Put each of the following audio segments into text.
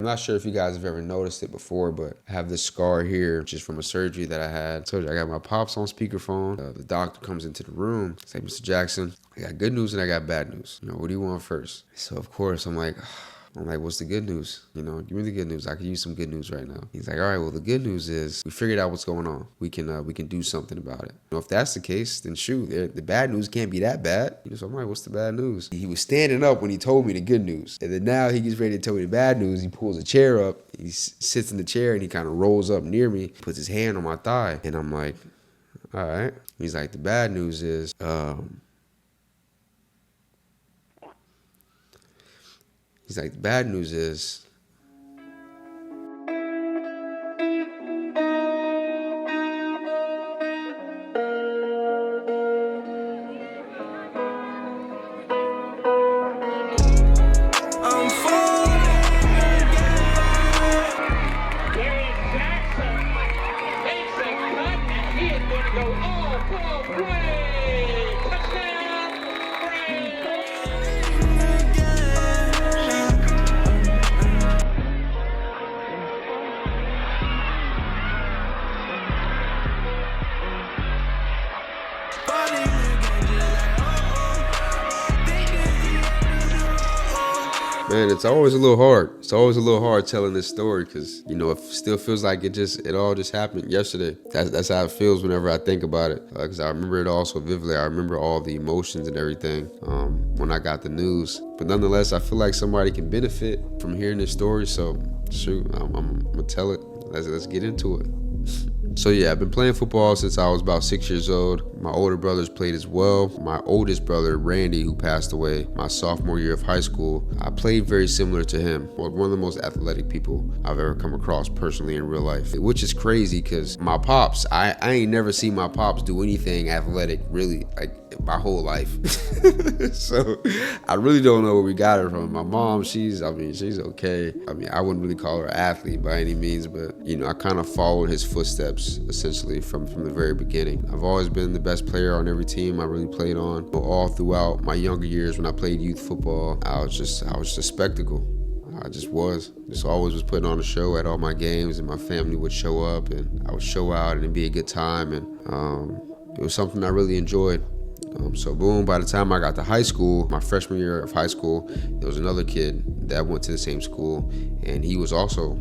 I'm not sure if you guys have ever noticed it before, but I have this scar here, which is from a surgery that I had. I told you I got my pops on speakerphone. The doctor comes into the room. He's like, Mr. Jackson, I got good news and I got bad news. What do you want first? So of course I'm like, what's the good news? Give me the good news. I could use some good news right now. He's like, all right, well, the good news is we figured out what's going on. We can do something about it. If that's the case, then shoot, the bad news can't be that bad. So I'm like, what's the bad news? He was standing up when he told me the good news. And then now he gets ready to tell me the bad news. He pulls a chair up. He sits in the chair and he kind of rolls up near me, puts his hand on my thigh. And I'm like, all right. He's like, the bad news is, he's like, the bad news is, man, it's always a little hard. It's always a little hard telling this story because, it still feels like it all just happened yesterday. That's how it feels whenever I think about it. Because I remember it all so vividly. I remember all the emotions and everything when I got the news. But nonetheless, I feel like somebody can benefit from hearing this story. So, shoot, I'm going to tell it. Let's get into it. So yeah, I've been playing football since I was about 6 years old. My older brothers played as well. My oldest brother, Randy, who passed away my sophomore year of high school, I played very similar to him. One of the most athletic people I've ever come across personally in real life, which is crazy because my pops, I ain't never seen my pops do anything athletic really, like my whole life. So I really don't know where we got her from. My mom, she's okay. I wouldn't really call her an athlete by any means, but I kind of followed his footsteps essentially from the very beginning. I've always been the best player on every team I really played on. But all throughout my younger years when I played youth football, I was just a spectacle. I just always was putting on a show at all my games, and my family would show up and I would show out and it'd be a good time, and it was something I really enjoyed. So boom, by the time I got to high school, my freshman year of high school, there was another kid that went to the same school, and he was also,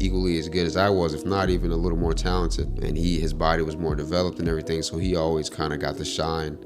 equally as good as I was, if not even a little more talented. And his body was more developed and everything, so he always kind of got the shine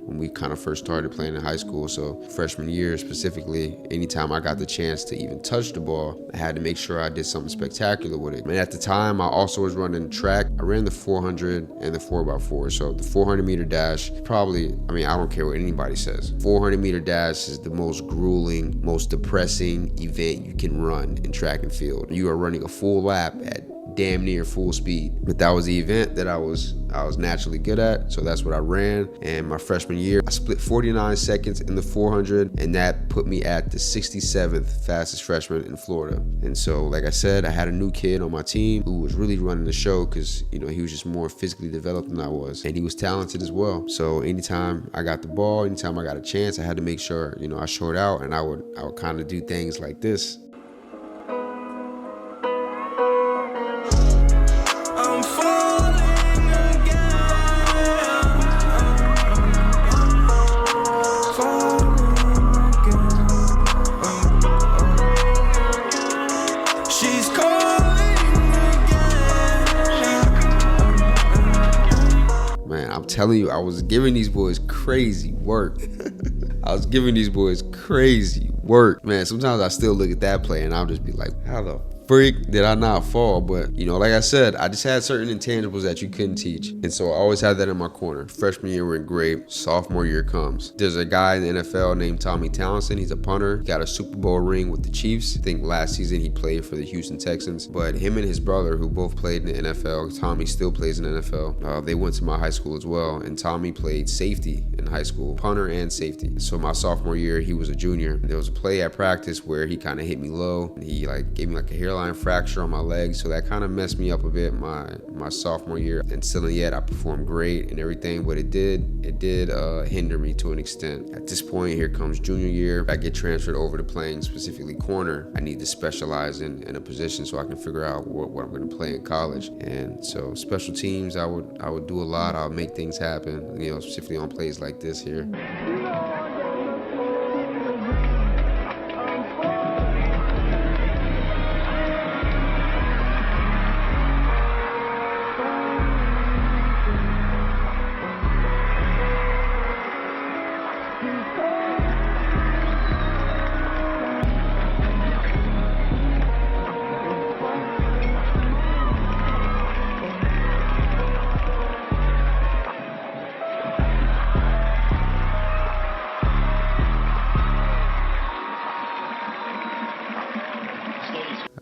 when we kind of first started playing in high school. So freshman year specifically, anytime I got the chance to even touch the ball, I had to make sure I did something spectacular with it. And at the time, I also was running track. I ran the 400 and the 4x4. So the 400 meter dash, probably, I don't care what anybody says. 400 meter dash is the most grueling, most depressing event you can run in track and field. You are running a full lap at damn near full speed. But that was the event that I was naturally good at, so that's what I ran. And my freshman year, I split 49 seconds in the 400, and that put me at the 67th fastest freshman in Florida. And so, like I said, I had a new kid on my team who was really running the show because, he was just more physically developed than I was, and he was talented as well. So anytime I got the ball, anytime I got a chance, I had to make sure, I showed out, and I would kind of do things like this. I'm telling you, I was giving these boys crazy work. Man, sometimes I still look at that play and I'll just be like, how the freak did I not fall? But, like I said, I just had certain intangibles that you couldn't teach. And so I always had that in my corner. Freshman year went great. Sophomore year comes. There's a guy in the NFL named Tommy Townsend. He's a punter. He got a Super Bowl ring with the Chiefs. I think last season he played for the Houston Texans. But him and his brother, who both played in the NFL, Tommy still plays in the NFL. They went to my high school as well. And Tommy played safety in in high school, punter and safety. So my sophomore year, he was a junior. There was a play at practice where he kind of hit me low. He like gave me like a hairline fracture on my leg, so that kind of messed me up a bit my sophomore year. And still yet, I performed great and everything, but it did hinder me to an extent. At this point, here comes junior year. I get transferred over to playing specifically corner. I need to specialize in a position so I can figure out what I'm going to play in college. And so special teams, I would do a lot. I'll make things happen, specifically on plays like this here.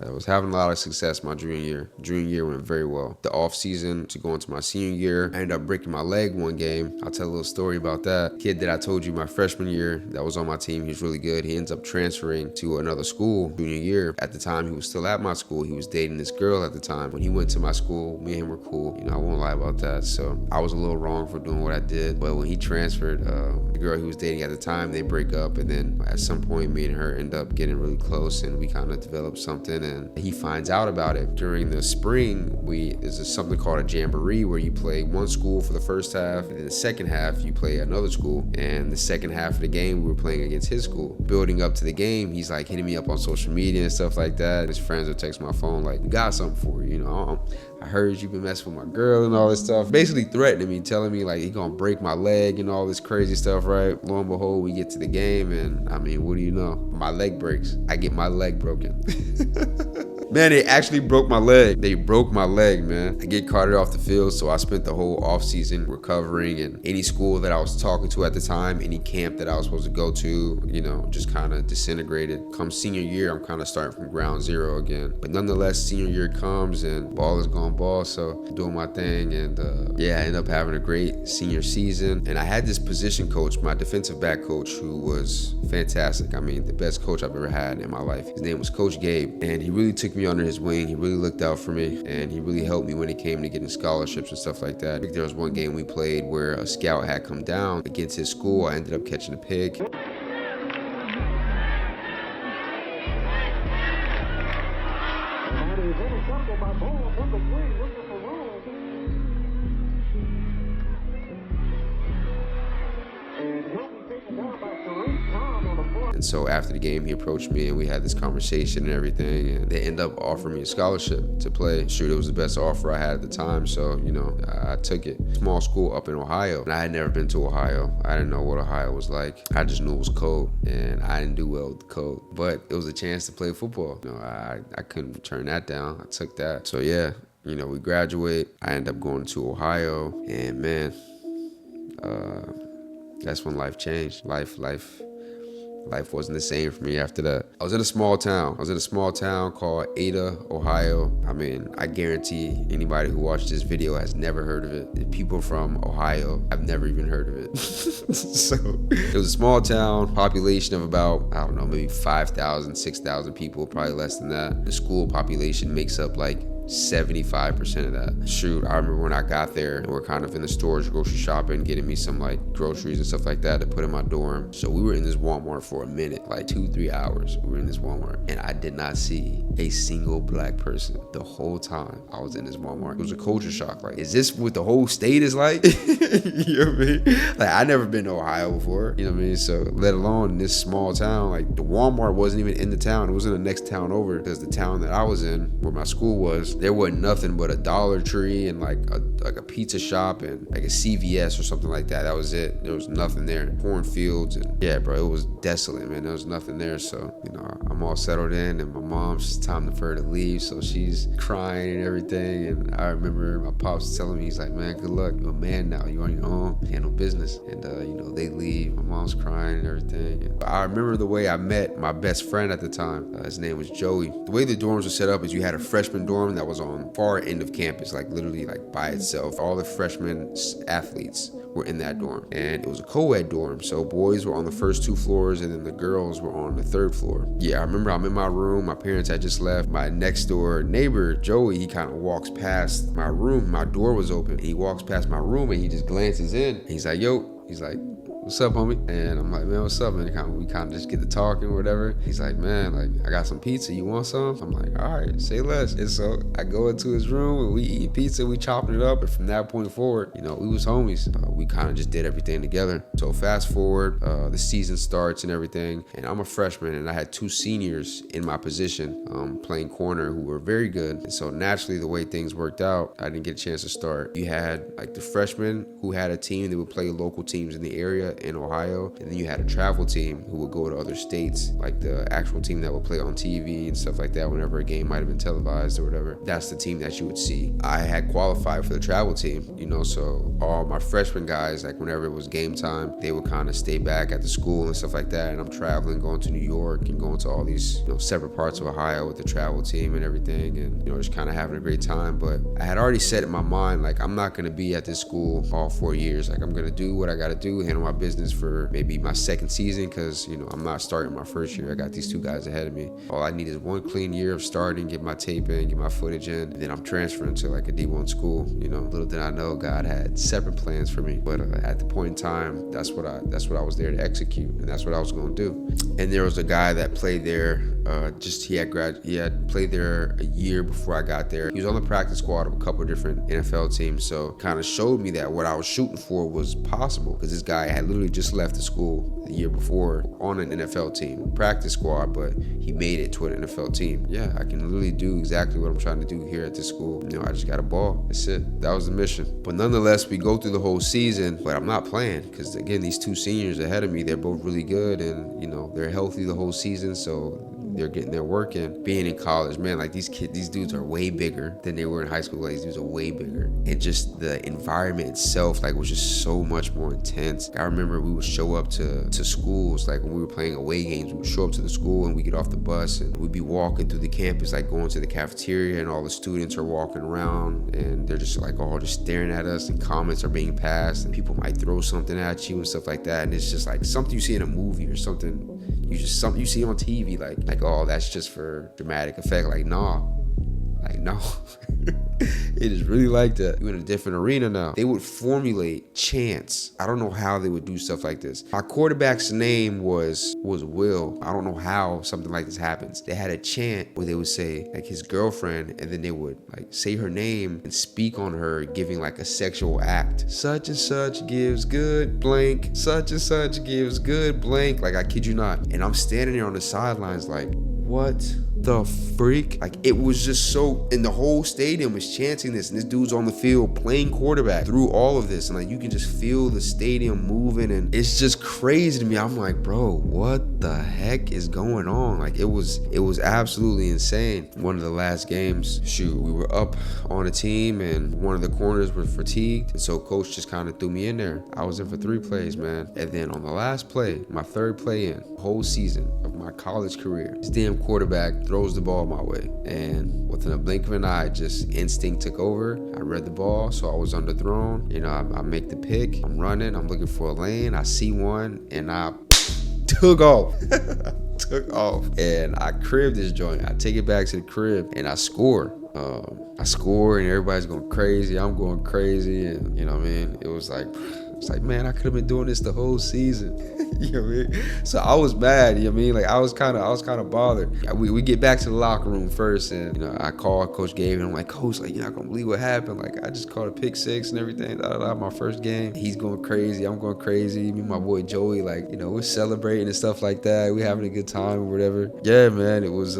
I was having a lot of success my junior year. Junior year went very well. The off season to go into my senior year, I ended up breaking my leg one game. I'll tell a little story about that. Kid that I told you my freshman year that was on my team, he was really good. He ends up transferring to another school junior year. At the time, he was still at my school. He was dating this girl at the time. When he went to my school, me and him were cool. I won't lie about that. So I was a little wrong for doing what I did. But when he transferred, the girl he was dating at the time, they break up. And then at some point, me and her end up getting really close, and we kind of developed something. And he finds out about it. During the spring, there's something called a jamboree where you play one school for the first half, and then the second half you play another school. And the second half of the game, we were playing against his school. Building up to the game, he's like hitting me up on social media and stuff like that. His friends would text my phone like, "We got something for you. I heard you've been messing with my girl and all this stuff." Basically threatening me, telling me like he gonna break my leg and all this crazy stuff, right? Lo and behold, we get to the game, and what do you know? My leg breaks. I get my leg broken. Man, they actually broke my leg. They broke my leg, man. I get carted off the field, so I spent the whole off season recovering, and any school that I was talking to at the time, any camp that I was supposed to go to, just kind of disintegrated. Come senior year, I'm kind of starting from ground zero again. But nonetheless, senior year comes and ball is gone ball, so doing my thing, and I ended up having a great senior season. And I had this position coach, my defensive back coach, who was fantastic. The best coach I've ever had in my life. His name was Coach Gabe, and he really took me under his wing. He really looked out for me, and he really helped me when it came to getting scholarships and stuff like that. I think there was one game we played where a scout had come down against his school. I ended up catching a pig. And so after the game, he approached me and we had this conversation and everything, and they ended up offering me a scholarship to play. Shoot, it was the best offer I had at the time, so I took it. Small school up in Ohio, and I had never been to Ohio. I didn't know what Ohio was like. I just knew it was cold, and I didn't do well with the cold, but it was a chance to play football. I couldn't turn that down. I took that. So yeah, we graduate. I end up going to Ohio, and man, that's when life changed. Life wasn't the same for me after that. I was in a small town. Called Ada, Ohio. I guarantee anybody who watched this video has never heard of it. The people from Ohio have never even heard of it. So it was a small town, population of about, maybe 5,000, 6,000 people, probably less than that. The school population makes up like 75% of that. Shoot, I remember when I got there and we're kind of in the stores grocery shopping, getting me some like groceries and stuff like that to put in my dorm. So we were in this Walmart for a minute, like 2-3 hours. We were in this Walmart, and I did not see a single black person the whole time I was in this Walmart. It was a culture shock. Like, is this what the whole state is like? You know what I mean? Like, I never been to Ohio before. You know what I mean? So let alone in this small town, like the Walmart wasn't even in the town. It was in the next town over, because the town that I was in, where my school was, there wasn't nothing but a Dollar Tree and like a pizza shop and like a CVS or something like that. That was it. There was nothing there. Cornfields, and yeah, bro, it was desolate, man. There was nothing there. So, I'm all settled in, and my mom's time for her to leave, so she's crying and everything. And I remember my pops telling me, he's like, "Man, good luck. You're a man now. You're on your own. Handle business." And they leave. My mom's crying and everything. And I remember the way I met my best friend at the time. His name was Joey. The way the dorms were set up is you had a freshman dorm that that was on far end of campus, like literally like by itself. All the freshman athletes were in that dorm, and it was a co-ed dorm, so boys were on the first 2 floors and then the girls were on the 3rd floor. Yeah, I remember I'm in my room, my parents had just left. My next door neighbor, Joey, he kind of walks past my room. My door was open. He walks past my room and he just glances in. He's like, yo, he's like, what's up, homie? And I'm like, man, what's up, man? We kind of just get to talking or whatever. He's like, man, like, I got some pizza. You want some? I'm like, all right, say less. And so I go into his room and we eat pizza, we chopping it up. And from that point forward, you know, we was homies. We kind of just did everything together. So fast forward, the season starts and everything. And I'm a freshman and I had 2 seniors in my position playing corner who were very good. And so naturally, the way things worked out, I didn't get a chance to start. You had like the freshmen who had a team that would play local teams in the area in Ohio, and then you had a travel team who would go to other states, like the actual team that would play on TV and stuff like that whenever a game might have been televised or whatever. That's the team that you would see. I had qualified for the travel team, you know, so all my freshman guys, like whenever it was game time, they would kind of stay back at the school and stuff like that, and I'm traveling, going to New York and going to all these, you know, separate parts of Ohio with the travel team and everything, and, you know, just kind of having a great time. But I had already set in my mind, like, I'm not going to be at this school all 4 years. Like, I'm going to do what I got to do, handle my business for maybe my 2nd season, because, you know, I'm not starting my 1st year. I got these 2 guys ahead of me. All I need is 1 clean year of starting, get my tape in, get my footage in, and then I'm transferring to like a D1 school. You know, little did I know God had separate plans for me. But at the point in time, that's what I was there to execute, and that's what I was going to do. And there was a guy that played there. He had played there a year before I got there. He was on the practice squad of a couple of different NFL teams, so kind of showed me that what I was shooting for was possible, because this guy had literally just left the school the year before on an NFL team, practice squad, but he made it to an NFL team. Yeah, I can literally do exactly what I'm trying to do here at this school. You know, I just got a ball. That's it. That was the mission. But nonetheless, we go through the whole season, but I'm not playing, because again, these 2 seniors ahead of me, they're both really good, and, you know, they're healthy the whole season, so they're getting their work in. Being in college, man, like these dudes are way bigger than they were in high school. Like, these dudes are way bigger, and just the environment itself, like, was just so much more intense. I remember we would show up to schools, like when we were playing away games, we would show up to the school and we get off the bus and we'd be walking through the campus, like going to the cafeteria, and all the students are walking around and they're just like all just staring at us, and comments are being passed, and people might throw something at you and stuff like that. And it's just like something you see in a movie or something something you see on TV, like, oh, that's just for dramatic effect. Like, no. It is really like that. You're in a different arena now. They would formulate chants. I don't know how they would do stuff like this. My quarterback's name was Will. I don't know how something like this happens. They had a chant where they would say like his girlfriend, and then they would like say her name and speak on her giving like a sexual act. Such and such gives good blank. Such and such gives good blank. Like, I kid you not. And I'm standing there on the sidelines like, what the freak? Like, it was just so, and the whole stadium was chanting this, and this dude's on the field playing quarterback through all of this, and like you can just feel the stadium moving, and it's just crazy to me. I'm like, bro, what the heck is going on? Like, it was absolutely insane. One of the last games, we were up on a team, and one of the corners was fatigued, and so coach just kind of threw me in there. I was in for 3 plays, man, and then on the last play, my 3rd play in the whole season of my college career, this damn quarterback throws the ball my way, and within a blink of an eye, just instinct took over. I read the ball, so I was underthrown. You know, I make the pick. I'm running. I'm looking for a lane. I see one, and I took off. And I crib this joint. I take it back to the crib, and I score. And everybody's going crazy. I'm going crazy, and you know what I mean? It was like, man, I could have been doing this the whole season. You know what I mean? So I was mad, you know what I mean? Like, I was kind of bothered. We get back to the locker room first, and, you know, I call Coach Gabe, and I'm like, Coach, like, you're not going to believe what happened. Like, I just caught a pick 6 and everything, my first game. He's going crazy. I'm going crazy. Me and my boy Joey, like, you know, we're celebrating and stuff like that. We're having a good time or whatever. Yeah, man, it was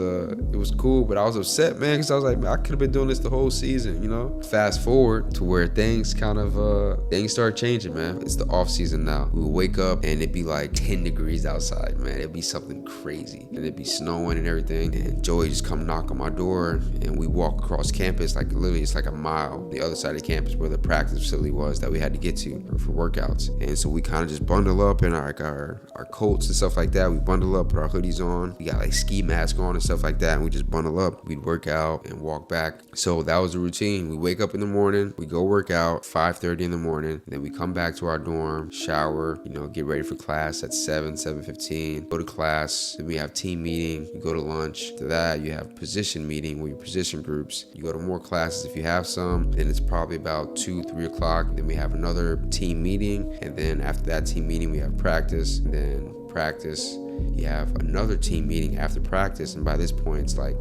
cool, but I was upset, man, because I was like, man, I could have been doing this the whole season, you know? Fast forward to where things start changing, man. It's the off season now. We would wake up, and it'd be like, like 10 degrees outside, man. It'd be something crazy. And it'd be snowing and everything. And Joey just come knock on my door, and we walk across campus, like literally it's like a mile, the other side of campus where the practice facility was that we had to get to for workouts. And so we kind of just bundle up in our coats and stuff like that. We bundle up, put our hoodies on. We got like ski masks on and stuff like that. And we just bundle up. We'd work out and walk back. So that was the routine. We wake up in the morning, we go work out 5:30 in the morning. Then we come back to our dorm, shower, get ready for class at 7:15, go to class. Then we have team meeting. You go to lunch. After that, you have position meeting with your position groups. You go to more classes if you have some. Then it's probably about 2-3 o'clock. Then we have another team meeting. And then after that team meeting, we have practice. And then practice, you have another team meeting after practice. And by this point, it's like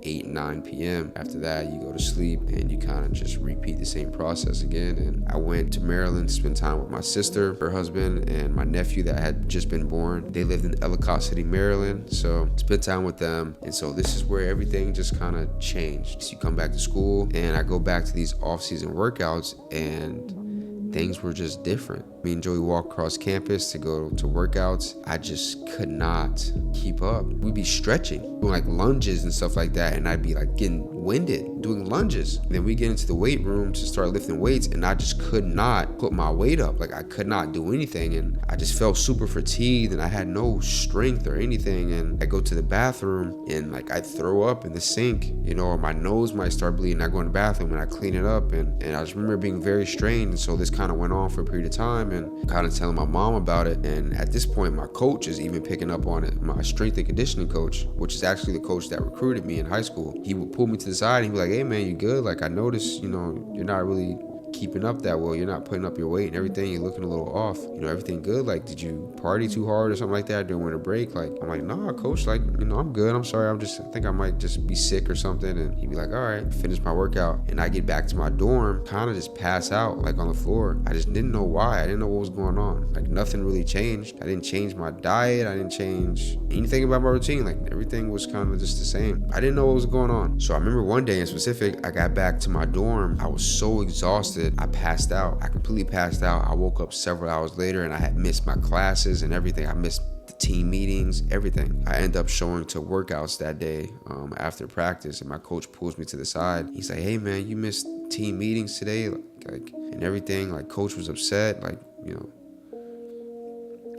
8-9 p.m. After that, you go to sleep, and you kind of just repeat the same process again. And I went to Maryland to spend time with my sister, her husband, and my nephew that had just been born. They lived in Ellicott City, Maryland, so spent time with them. And so this is where everything just kind of changed. So you come back to school, and I go back to these off-season workouts, and things were just different. Me and Joey walk across campus to go to workouts. I just could not keep up. We'd be stretching, doing like lunges and stuff like that, and I'd be like getting winded doing lunges. And then we get into the weight room to start lifting weights, and I just could not put my weight up. Like I could not do anything, and I just felt super fatigued, and I had no strength or anything. And I go to the bathroom, and like I throw up in the sink, or my nose might start bleeding. I go in the bathroom and I clean it up, and I just remember being very strained. And so this kind of went on for a period of time, and kind of telling my mom about it. And at this point, my coach is even picking up on it. My strength and conditioning coach, which is actually the coach that recruited me in high school, he would pull me to the side and he'd be like, "Hey man, you good? Like I noticed, you're not really keeping up that well. You're not putting up your weight and everything. You're looking a little off. Everything good? Like, did you party too hard or something like that during winter break?" Like, I'm like, "Nah, coach, like, I'm good. I'm sorry. I think I might just be sick or something." And he'd be like, "All right," finish my workout. And I get back to my dorm, kind of just pass out, like on the floor. I just didn't know why. I didn't know what was going on. Like, nothing really changed. I didn't change my diet. I didn't change anything about my routine. Like, everything was kind of just the same. I didn't know what was going on. So I remember one day in specific, I got back to my dorm. I was so exhausted. I passed out. I completely passed out. I woke up several hours later, and I had missed my classes and everything. I missed the team meetings, everything. I end up showing to workouts that day after practice, and my coach pulls me to the side. He's like, "Hey man, you missed team meetings today, like and everything." Like, coach was upset. Like,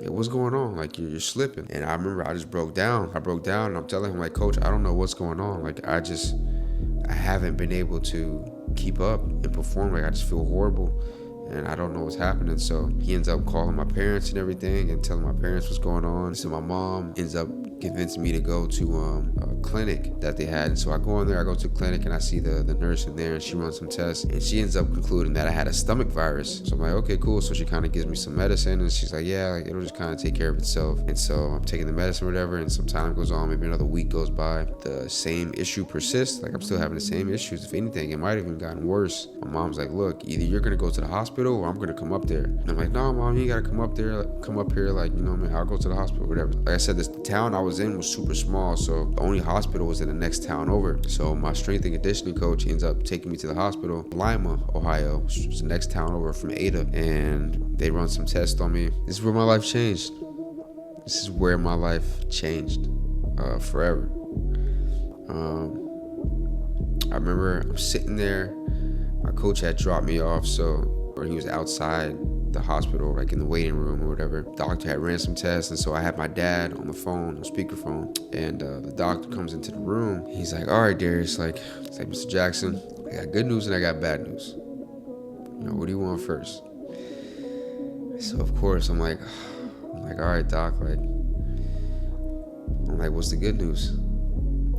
what's going on? Like, you're slipping. And I remember I just broke down. And I'm telling him, like, "Coach, I don't know what's going on. Like, I haven't been able to keep up and perform. Like, I just feel horrible, and I don't know what's happening." So he ends up calling my parents and everything and telling my parents what's going on. So my mom ends up convincing me to go to a clinic that they had. And so I go in there, I go to the clinic, and I see the nurse in there, and she runs some tests, and she ends up concluding that I had a stomach virus. So I'm like, okay, cool. So she kind of gives me some medicine, and she's like, "Yeah, like, it'll just kind of take care of itself." And so I'm taking the medicine or whatever, and some time goes on, maybe another week goes by. The same issue persists. Like, I'm still having the same issues. If anything, it might have even gotten worse. My mom's like, "Look, either you're gonna go to the hospital or I'm gonna come up there." And I'm like, "No, mom, you gotta come up there, come up here. Like, I'll go to the hospital, whatever." Like I said, the town I was in was super small, so the only hospital was in the next town over. So my strength and conditioning coach ends up taking me to the hospital, Lima, Ohio, which was the next town over from Ada, and they run some tests on me. This is where my life changed. Forever. I remember I'm sitting there. My coach had dropped me off, or he was outside the hospital, like in the waiting room or whatever. The doctor had ran some tests, and so I had my dad on the phone, on speakerphone, and the doctor comes into the room. He's like, "All right, Darius, like, Mr. Jackson, I got good news and I got bad news. What do you want first?" So of course I'm like, "All right, doc, like," I'm like, "What's the good news?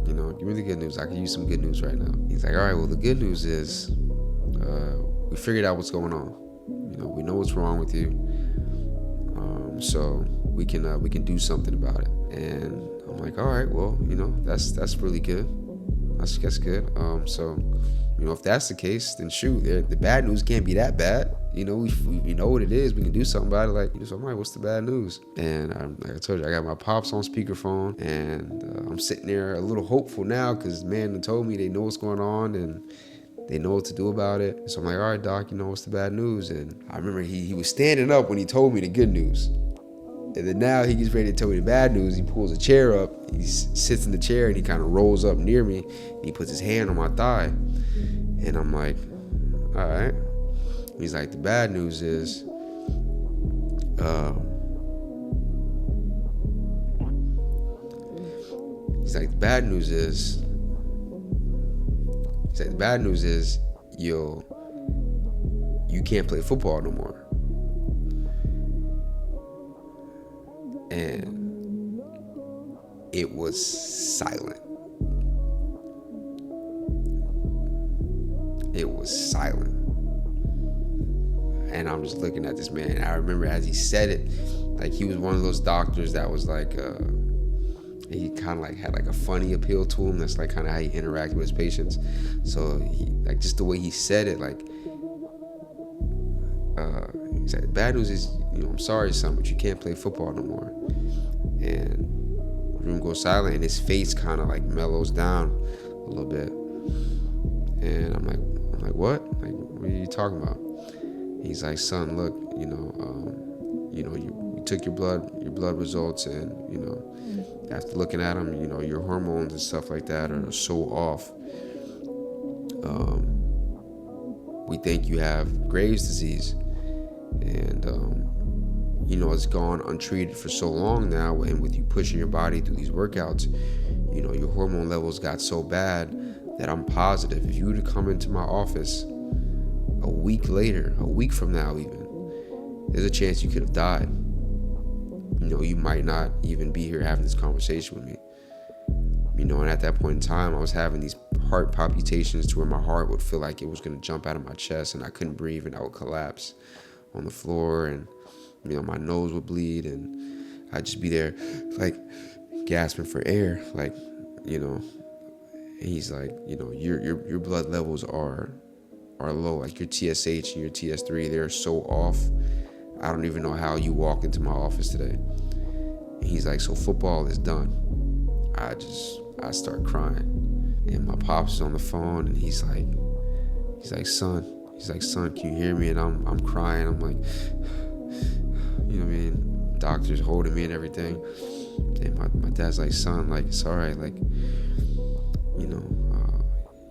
Give me the good news. I can use some good news right now." He's like, "All right, well, the good news is we figured out what's going on. We know what's wrong with you. So we can do something about it." And I'm like, "All right, well, that's really good. That's good. So, if that's the case, then shoot, the bad news can't be that bad. We know what it is. We can do something about it." Like, so I'm like, "What's the bad news?" And like I told you, I got my pops on speakerphone, and I'm sitting there a little hopeful now because, man, they told me they know what's going on and they know what to do about it. So I'm like, "All right, doc, what's the bad news?" And I remember he was standing up when he told me the good news. And then now he gets ready to tell me the bad news. He pulls a chair up, he sits in the chair, and he kind of rolls up near me, and he puts his hand on my thigh. And I'm like, all right. He's like, the bad news is, the bad news is you can't play football no more. And it was silent. It was silent. And I'm just looking at this man. And I remember as he said it, like he was one of those doctors that was like, he kind of like had like a funny appeal to him. That's like kind of how he interacted with his patients. So he, like, just the way he said it, like, he said, the bad news is, I'm sorry, son, but you can't play football no more. And the room goes silent, and his face kind of like mellows down a little bit. And I'm like, what? Like, what are you talking about? He's like, son, look, you took your blood results, and after looking at them, your hormones and stuff like that are so off. We think you have Graves' disease, and it's gone untreated for so long now, and with you pushing your body through these workouts, your hormone levels got so bad that I'm positive if you were to come into my office a week from now even, there's a chance you could have died. You might not even be here having this conversation with me. And at that point in time, I was having these heart palpitations to where my heart would feel like it was going to jump out of my chest, and I couldn't breathe, and I would collapse on the floor, and my nose would bleed, and I'd just be there like gasping for air, like, and he's like, your blood levels are low, like your TSH and your TS3, they're so off. I don't even know how you walk into my office today. And he's like, so football is done. I start crying, and my pops is on the phone, and he's like, son, can you hear me? And I'm crying. I'm like, doctor's holding me and everything. And my dad's like, son, like, it's all right, like,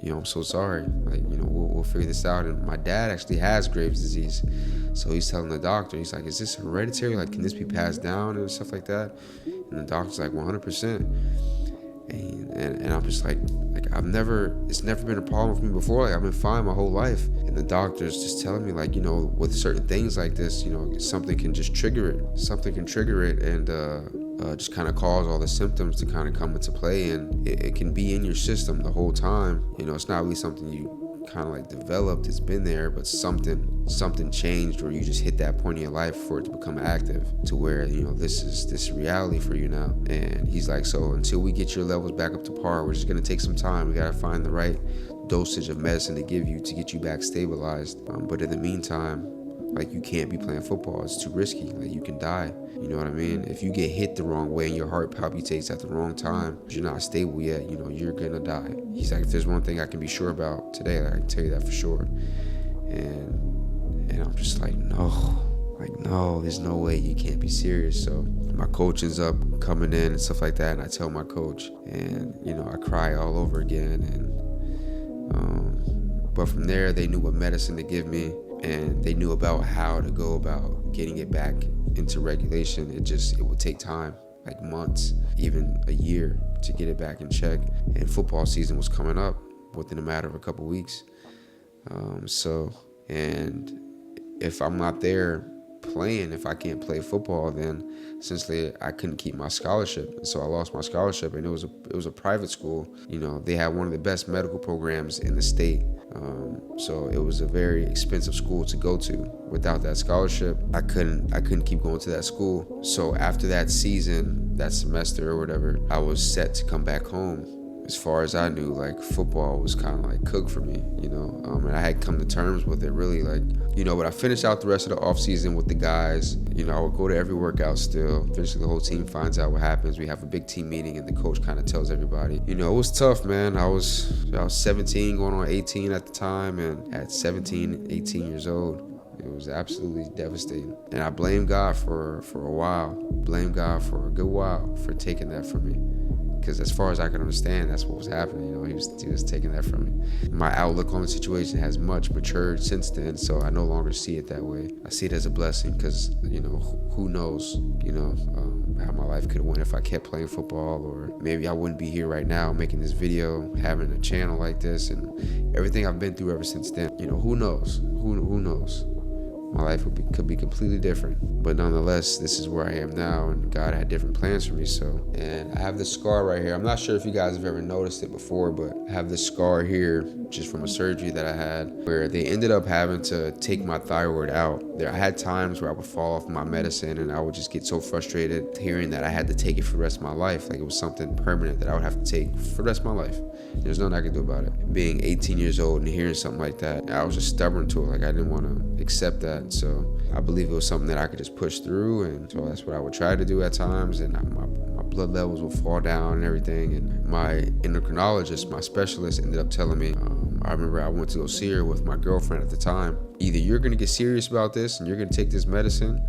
I'm so sorry. Like, we'll figure this out. And my dad actually has Graves' disease. So he's telling the doctor, he's like, is this hereditary? Like, can this be passed down and stuff like that? And the doctor's like, 100%. And I'm just like it's never been a problem for me before. Like, I've been fine my whole life. And the doctor's just telling me, like, with certain things like this, something can just trigger it. Something can trigger it and just kind of cause all the symptoms to kind of come into play. And it can be in your system the whole time. It's not really something you kind of like developed, it's been there, but something changed, or you just hit that point in your life for it to become active to where this is reality for you now. And he's like, so until we get your levels back up to par, we're just going to take some time. We got to find the right dosage of medicine to give you to get you back stabilized, but in the meantime, like, you can't be playing football. It's too risky. Like, you can die. You know what I mean? If you get hit the wrong way and your heart palpitates at the wrong time, you're not stable yet, you're gonna die. He's like, if there's one thing I can be sure about today, I can tell you that for sure. And I'm just like, no, there's no way, you can't be serious. So my coach ends up coming in and stuff like that, and I tell my coach, and I cry all over again. And but from there, they knew what medicine to give me, and they knew about how to go about getting it back into regulation. It would take time, like months, even a year, to get it back in check. And football season was coming up within a matter of a couple weeks. And if I'm not there playing, if I can't play football, then essentially I couldn't keep my scholarship. And so I lost my scholarship, and it was a private school. They had one of the best medical programs in the state. So it was a very expensive school to go to. Without that scholarship, I couldn't keep going to that school. So after that season, that semester or whatever, I was set to come back home. As far as I knew, like, football was kind of like cooked for me, and I had come to terms with it, really, like, but I finished out the rest of the off season with the guys. I would go to every workout still. Eventually the whole team finds out what happens. We have a big team meeting, and the coach kind of tells everybody. It was tough, man. I was 17 going on 18 at the time, and at 17, 18 years old. It was absolutely devastating. And I blamed God for a while. Blamed God for a good while for taking that from me. Because as far as I can understand, that's what was happening. You know, he was taking that from me. My outlook on the situation has much matured since then, so I no longer see it that way. I see it as a blessing because, you know, who knows, you know, how my life could have went if I kept playing football, or maybe I wouldn't be here right now making this video, having a channel like this, and everything I've been through ever since then. You know, who knows? Who knows? My life could be completely different, but nonetheless, this is where I am now, and God had different plans for me. So, and I have this scar right here. I'm not sure if you guys have ever noticed it before, but I have this scar here just from a surgery that I had where they ended up having to take my thyroid out. I had times where I would fall off my medicine and I would just get so frustrated hearing that I had to take it for the rest of my life. Like it was something permanent that I would have to take for the rest of my life. There's nothing I could do about it. Being 18 years old and hearing something like that, I was just stubborn to it. Like I didn't want to accept that. So I believe it was something that I could just push through, and so that's what I would try to do at times. And my blood levels would fall down and everything. And my endocrinologist, my specialist, ended up telling me, I remember I went to go see her with my girlfriend at the time. Either you're going to get serious about this and you're going to take this medicine,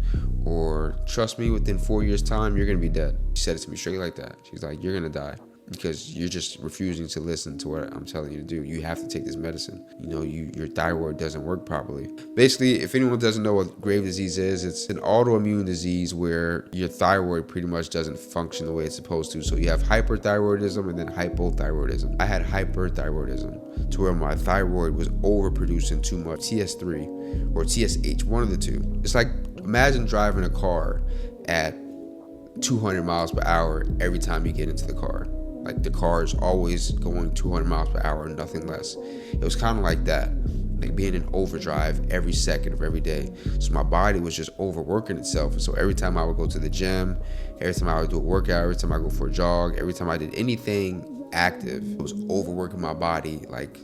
or trust me, within 4 years' time, you're going to be dead. She said it to me straight like that. She's like, you're going to die because you're just refusing to listen to what I'm telling you to do. You have to take this medicine. You know, your thyroid doesn't work properly. Basically, if anyone doesn't know what Graves' disease is, it's an autoimmune disease where your thyroid pretty much doesn't function the way it's supposed to. So you have hyperthyroidism and then hypothyroidism. I had hyperthyroidism to where my thyroid was overproducing too much TS3 or TSH, one of the two. It's like, imagine driving a car at 200 miles per hour every time you get into the car. Like the car is always going 200 miles per hour, nothing less. It was kind of like that, like being in overdrive every second of every day. So my body was just overworking itself. And so every time I would go to the gym, every time I would do a workout, every time I go for a jog, every time I did anything active, it was overworking my body like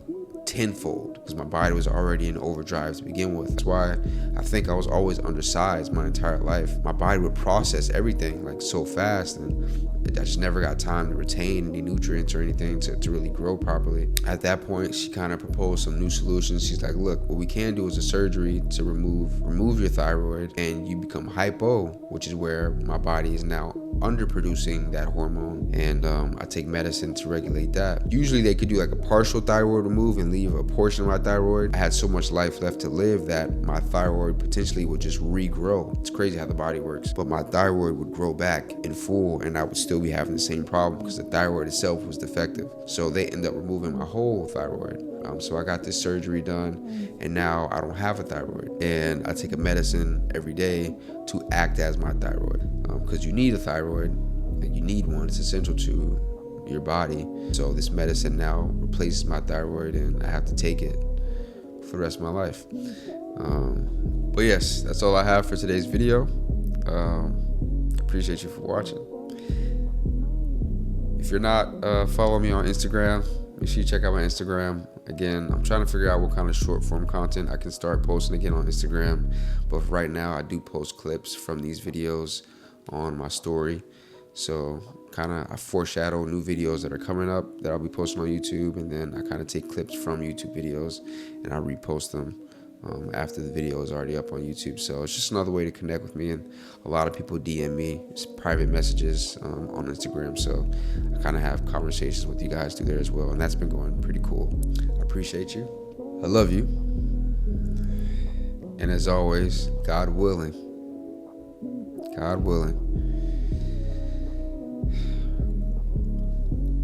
tenfold because my body was already in overdrive to begin with. That's why I think I was always undersized my entire life. My body would process everything like so fast, and I just never got time to retain any nutrients or anything to really grow properly. At that point, she kind of proposed some new solutions. She's like, look, what we can do is a surgery to remove your thyroid, and you become hypo, which is where my body is now underproducing that hormone, and I take medicine to regulate that. Usually they could do like a partial thyroid remove and leave a portion of my thyroid. I had so much life left to live that my thyroid potentially would just regrow. It's crazy how the body works, but my thyroid would grow back in full and I would still be having the same problem because the thyroid itself was defective. So they end up removing my whole thyroid. So I got this surgery done, and now I don't have a thyroid, and I take a medicine every day to act as my thyroid, because you need a thyroid, and you need one. It's essential to your body. So this medicine now replaces my thyroid, and I have to take it for the rest of my life. But yes, that's all I have for today's video. Appreciate you for watching. If you're not following me on Instagram, make sure you check out my Instagram. Again, I'm trying to figure out what kind of short form content I can start posting again on Instagram. But right now, I do post clips from these videos on my story. So I foreshadow new videos that are coming up that I'll be posting on YouTube. And then I kind of take clips from YouTube videos and I repost them after the video is already up on YouTube. So it's just another way to connect with me, and a lot of people DM me. It's private messages on Instagram, so I kind of have conversations with you guys through there as well, and that's been going pretty cool. I appreciate you. I love you. And as always, God willing,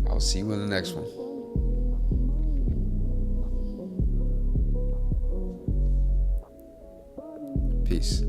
I'll see you in the next one. Peace.